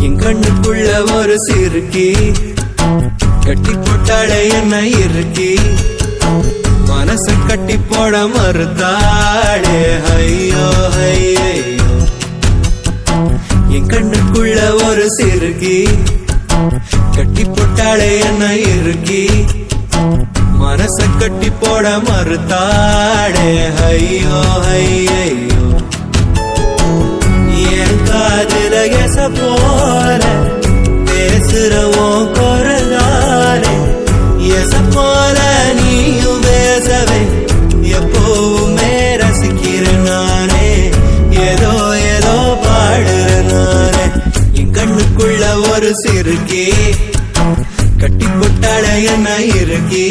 என் கண்ணுக்குள்ள ஒரு சிறுக்கி கட்டி போட்டாளே என்ன இருக்கி மனச கட்டி போட மறுத்தாளே ஐயோ ஐயோ என் கண்ணுக்குள்ள ஒரு சிறுக்கி கட்டி போட்டாளே என்ன இருக்கி மனச கட்டி போட மறுத்தாளே ஐயோ ஐயோ என் காதுல எச போல பேசுறவோ குரலாலே எச போல நீயும் பேசவே எப்பவுமே ரசிக்கிறேன் நானே ஏதோ ஏதோ பாடுறேன் நானே என் கண்ணுக்குள்ள ஒரு சிறுக்கி கட்டி போட்டாளே என்ன இருக்கி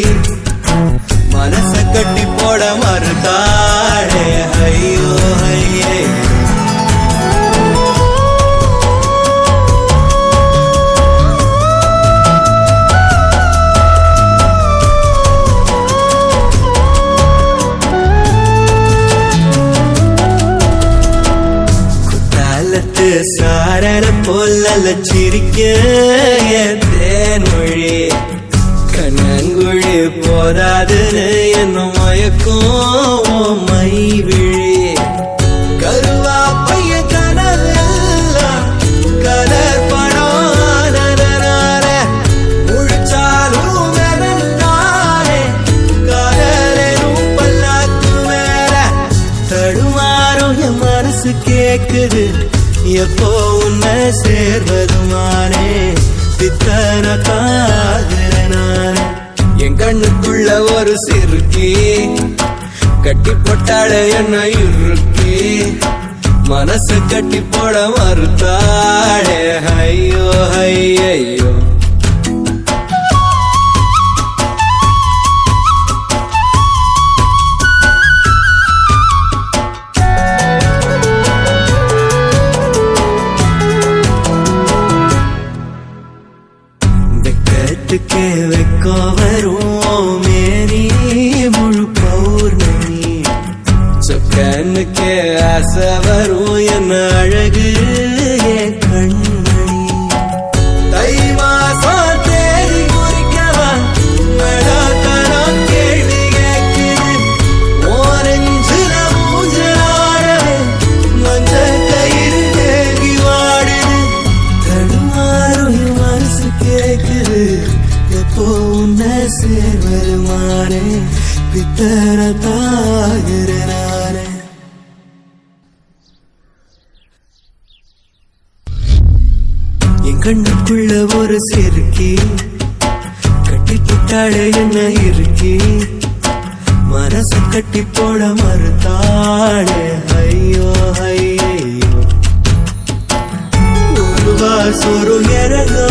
மனச கட்டி போட மறுத்தாளே ஐயோ ஐயே குத்தாலத்து சாரர போல சிரிக்க தேன்மொழி கண்ணங்குழி போதாதுன்னு என்ன மயக்கும் மை விழி கருவா பைய கனவெல்லாம் கலர் படம் முழிச்சாலும் வெறுந்தானே கலரும் பல்லாக்கு மேல தடுமாறும் என் மனசு கேக்குது எப்போ உன்னை சேர்வதுமானே பித்தன காதுறனானே என் கண்ணுக்குள்ள ஒரு சிறுக்கி கட்டி போட்டாளே என்ன இருக்கி மனச கட்டி போட மறுத்தாளே ஐயோ ஐயோ வெக்கத்துக்கே வெக்கோ வரும் மேனி முழு பௌர்ணமி சொக்கனுக்கே ஆசை வரும் என்ன அழகு என் கண்மணி தை மாசம் தேடி குறிக்கவா மழாத்தரம் கேள்வி கேட்குது ஓரஞ்சுல மூஞ்சலாடவே மஞ்ச கயிறு தேங்கி வாடுது தடுமாறும் மனசு கேக்குது எப்போ உன்னை சேர்வருமானே பித்தர தாகிறனானே என் கண்ணுக்குள்ள ஒரு சிறுக்கி கட்டி போட்டாளே என்ன இருக்கி மனச கட்டி போட மறுத்தாளே ஐயோ ஐயோ ஒரு வாசொரு இறங்கா